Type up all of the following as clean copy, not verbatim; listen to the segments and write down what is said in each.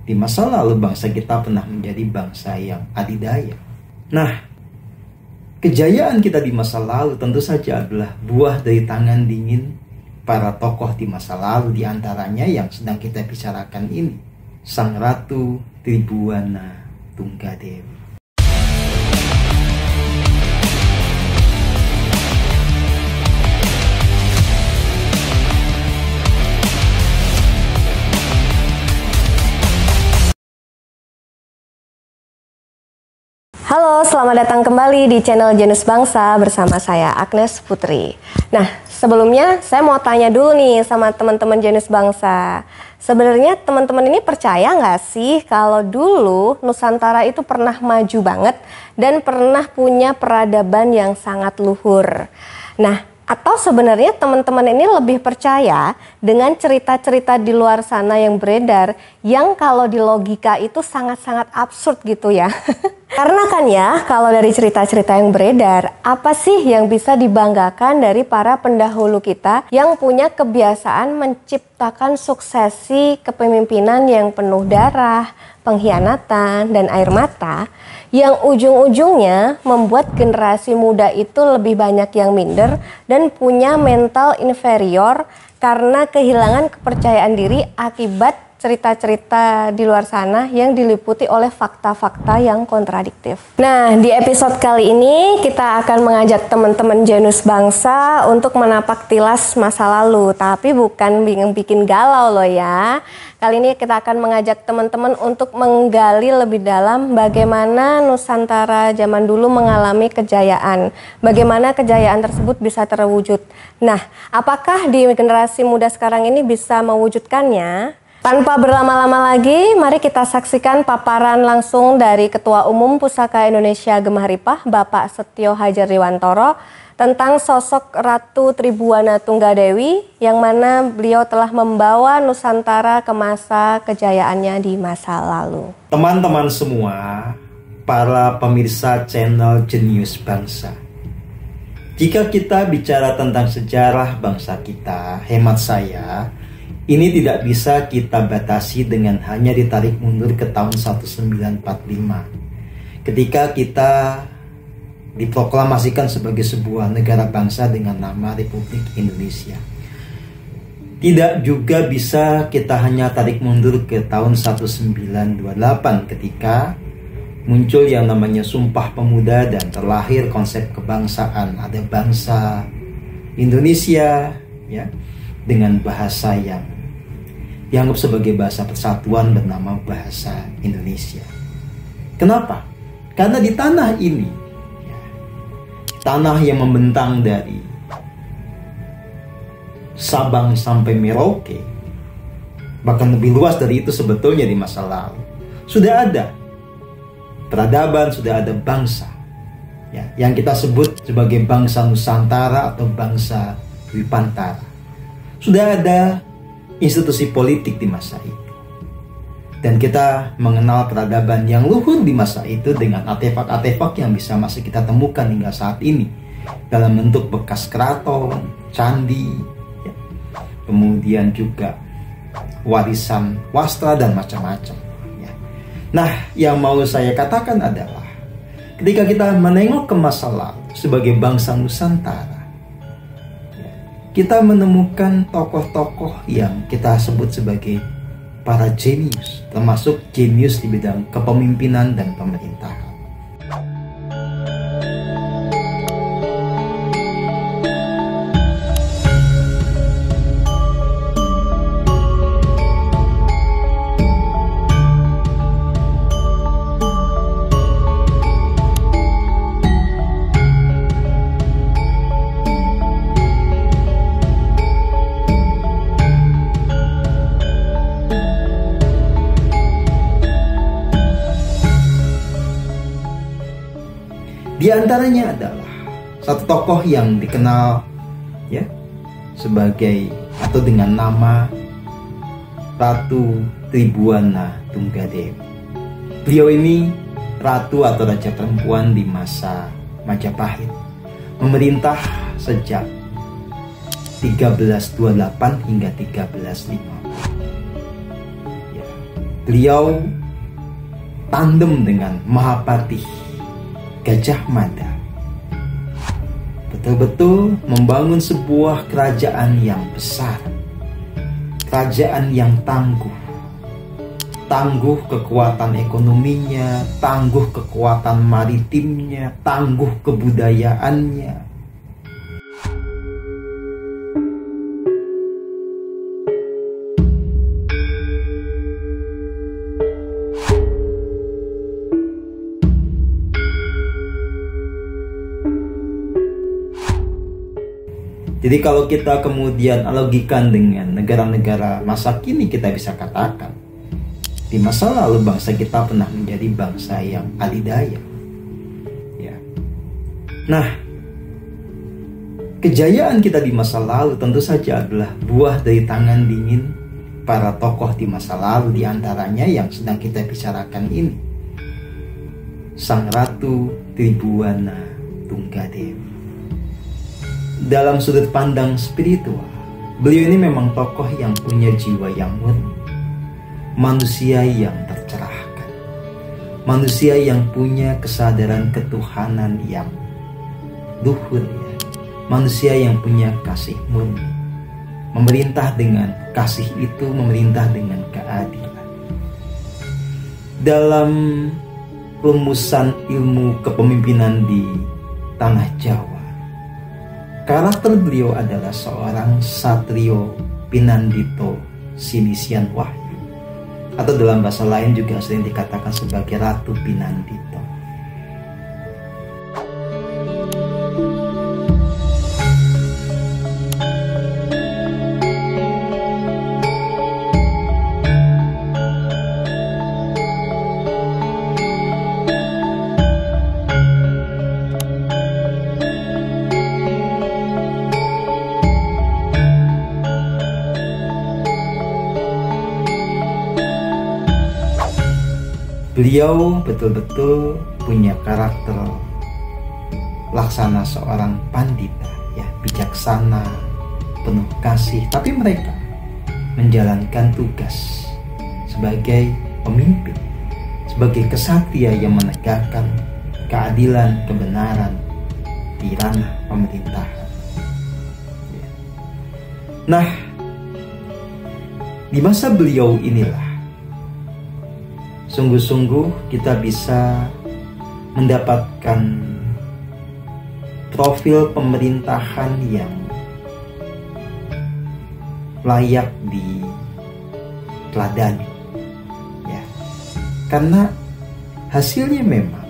Di masa lalu bangsa kita pernah menjadi bangsa yang adidaya. Nah, kejayaan kita di masa lalu tentu saja adalah buah dari tangan dingin para tokoh di masa lalu, di antaranya yang sedang kita bicarakan ini, Sang Ratu Tribhuwana Tunggadewi. Halo, selamat datang kembali di channel Genus Bangsa bersama saya Agnes Putri. Nah, sebelumnya saya mau tanya dulu nih sama teman-teman Genus Bangsa. Sebenarnya teman-teman ini percaya nggak sih kalau dulu Nusantara itu pernah maju banget dan pernah punya peradaban yang sangat luhur? Nah, atau sebenarnya teman-teman ini lebih percaya dengan cerita-cerita di luar sana yang beredar yang kalau di logika itu sangat-sangat absurd gitu ya. Karena kan ya, kalau dari cerita-cerita yang beredar, apa sih yang bisa dibanggakan dari para pendahulu kita yang punya kebiasaan menciptakan suksesi kepemimpinan yang penuh darah, pengkhianatan, dan air mata, yang ujung-ujungnya membuat generasi muda itu lebih banyak yang minder dan punya mental inferior karena kehilangan kepercayaan diri akibat cerita-cerita di luar sana yang diliputi oleh fakta-fakta yang kontradiktif. Nah, di episode kali ini kita akan mengajak teman-teman Genus Bangsa untuk menapak tilas masa lalu, tapi bukan bikin galau loh ya. Kali ini kita akan mengajak teman-teman untuk menggali lebih dalam bagaimana Nusantara zaman dulu mengalami kejayaan. Bagaimana kejayaan tersebut bisa terwujud. Nah, apakah di generasi muda sekarang ini bisa mewujudkannya? Tanpa berlama-lama lagi, mari kita saksikan paparan langsung dari Ketua Umum Pusaka Indonesia Gemahripah, Bapak Setio Hadjardiwantoro, tentang sosok Ratu Tribhuwana Tunggadewi, yang mana beliau telah membawa Nusantara ke masa kejayaannya di masa lalu. Teman-teman semua, para pemirsa channel Genius Bangsa, jika kita bicara tentang sejarah bangsa kita, hemat saya, ini tidak bisa kita batasi dengan hanya ditarik mundur ke tahun 1945. Ketika kita diproklamasikan sebagai sebuah negara bangsa dengan nama Republik Indonesia. Tidak juga bisa kita hanya tarik mundur ke tahun 1928 ketika muncul yang namanya Sumpah Pemuda dan terlahir konsep kebangsaan. Ada bangsa Indonesia ya, dengan bahasa yang dianggap sebagai bahasa persatuan bernama bahasa Indonesia. Kenapa? Karena di tanah ini, ya, tanah yang membentang dari Sabang sampai Merauke, bahkan lebih luas dari itu sebetulnya di masa lalu, sudah ada peradaban, sudah ada bangsa ya, yang kita sebut sebagai bangsa Nusantara atau bangsa Dwipantara. Sudah ada institusi politik di masa itu. Dan kita mengenal peradaban yang luhur di masa itu dengan artefak-artefak yang bisa masih kita temukan hingga saat ini dalam bentuk bekas keraton, candi, ya. Kemudian juga warisan wastra dan macam-macam ya. Nah, yang mau saya katakan adalah ketika kita menengok ke masa lalu sebagai bangsa Nusantara, kita menemukan tokoh-tokoh yang kita sebut sebagai para jenius, termasuk jenius di bidang kepemimpinan dan pemerintahan. Di antaranya adalah satu tokoh yang dikenal ya sebagai atau dengan nama Ratu Tribhuwana Tunggadewi. Beliau ini ratu atau raja perempuan di masa Majapahit, memerintah sejak 1328 hingga 1350. Ya. Beliau tandem dengan Mahapatih Gajah Mada. Betul-betul membangun sebuah kerajaan yang besar, kerajaan yang tangguh. Tangguh kekuatan ekonominya, tangguh kekuatan maritimnya, tangguh kebudayaannya. Jadi kalau kita kemudian analogikan dengan negara-negara masa kini, kita bisa katakan di masa lalu bangsa kita pernah menjadi bangsa yang adidaya. Ya. Nah, kejayaan kita di masa lalu tentu saja adalah buah dari tangan dingin para tokoh di masa lalu, di antaranya yang sedang kita bicarakan ini, Sang Ratu Tribhuwana Tunggadewi. Dalam sudut pandang spiritual, beliau ini memang tokoh yang punya jiwa yang murni, manusia yang tercerahkan, manusia yang punya kesadaran ketuhanan yang luhur, ya. Manusia yang punya kasih murni, memerintah dengan kasih itu, memerintah dengan keadilan. Dalam rumusan ilmu kepemimpinan di tanah Jawa, karakter beliau adalah seorang Satrio Pinandito Sinisian Wahyu, atau dalam bahasa lain juga sering dikatakan sebagai Ratu Pinandito. Beliau betul-betul punya karakter laksana seorang pandita, ya, bijaksana, penuh kasih, tapi mereka menjalankan tugas sebagai pemimpin, sebagai kesatria yang menegakkan keadilan, kebenaran di ranah pemerintahan. Ya. Nah, di masa beliau inilah sungguh-sungguh kita bisa mendapatkan profil pemerintahan yang layak diteladani, ya. Karena hasilnya memang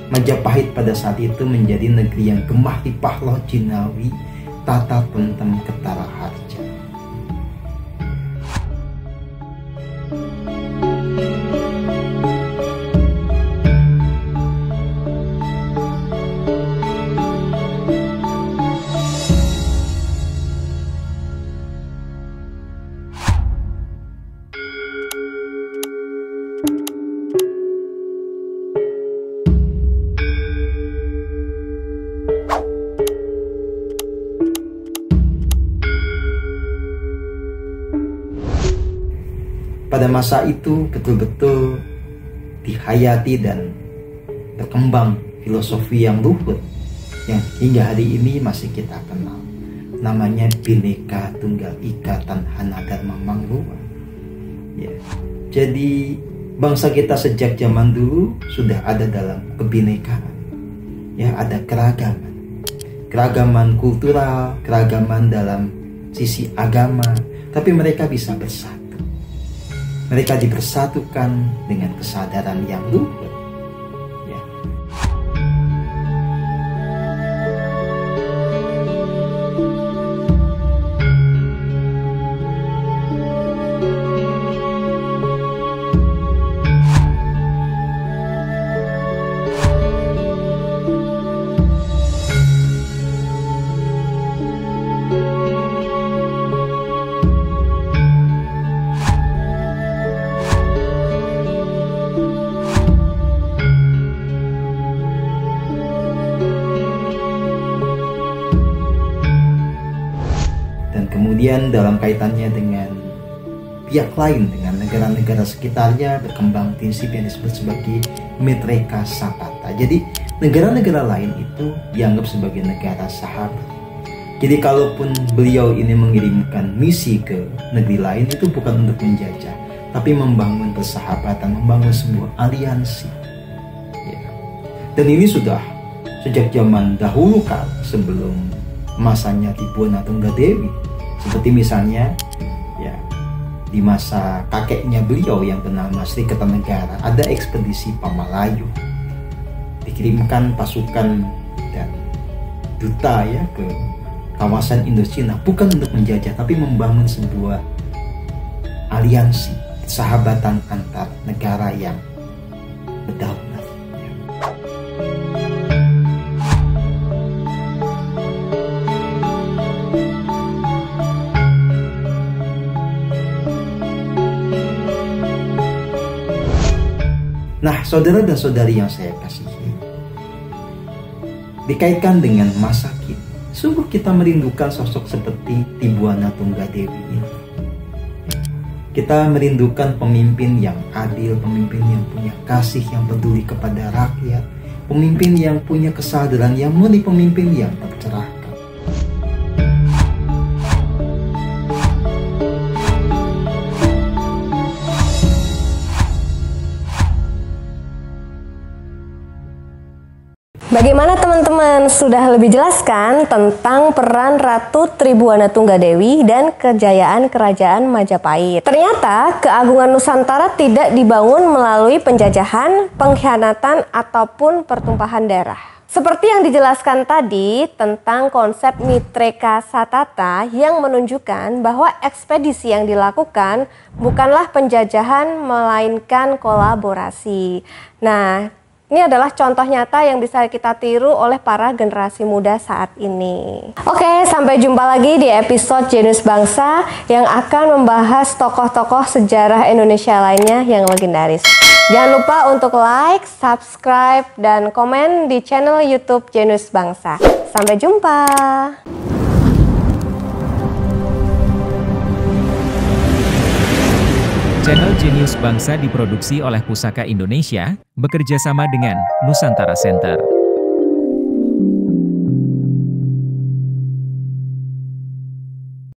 Majapahit pada saat itu menjadi negeri yang gemah di Pahlo Jinawi, tata tentem ketara harja. Pada masa itu betul-betul dihayati dan berkembang filosofi yang luhur yang hingga hari ini masih kita kenal. Namanya Bhinneka Tunggal Ika Tanhana Dharma Mangruwa. Ya. Jadi bangsa kita sejak zaman dulu sudah ada dalam kebinekaan. Ya, ada keragaman. Keragaman kultural, keragaman dalam sisi agama, tapi mereka bisa bersatu. Mereka dipersatukan dengan kesadaran yang luhur. Ya. Kemudian dalam kaitannya dengan pihak lain, dengan negara-negara sekitarnya berkembang prinsip yang disebut sebagai Mitreka Sapata. Jadi negara-negara lain itu dianggap sebagai negara sahabat. Jadi kalaupun beliau ini mengirimkan misi ke negeri lain, itu bukan untuk menjajah, tapi membangun persahabatan, membangun sebuah aliansi. Ya. Dan ini sudah sejak zaman dahulu kala, sebelum masanya Tibuana Tunggadewi. Seperti misalnya ya, di masa kakeknya beliau yang bernama Sri Kertanegara, ada ekspedisi Pamalayu. Dikirimkan pasukan dan duta ya ke kawasan Indochina, bukan untuk menjajah, tapi membangun sebuah aliansi, sahabatan antar negara yang berdaulat. Nah, saudara dan saudari yang saya kasihi, dikaitkan dengan masa kini, sungguh kita merindukan sosok seperti Tibuana Tunggadewi ini. Kita merindukan pemimpin yang adil, pemimpin yang punya kasih, yang peduli kepada rakyat, pemimpin yang punya kesadaran, yang murni, pemimpin yang tercerahkan. Bagaimana teman-teman, sudah lebih jelas kan tentang peran Ratu Tribuana Tunggadewi dan kejayaan Kerajaan Majapahit? Ternyata keagungan Nusantara tidak dibangun melalui penjajahan, pengkhianatan, ataupun pertumpahan darah. Seperti yang dijelaskan tadi tentang konsep Mitreka Sapata yang menunjukkan bahwa ekspedisi yang dilakukan bukanlah penjajahan melainkan kolaborasi. Nah, ini adalah contoh nyata yang bisa kita tiru oleh para generasi muda saat ini. Oke, sampai jumpa lagi di episode Jenius Bangsa yang akan membahas tokoh-tokoh sejarah Indonesia lainnya yang legendaris. Jangan lupa untuk like, subscribe, dan komen di channel YouTube Jenius Bangsa. Sampai jumpa! Channel Jenius Bangsa diproduksi oleh Pusaka Indonesia, bekerja sama dengan Nusantara Center.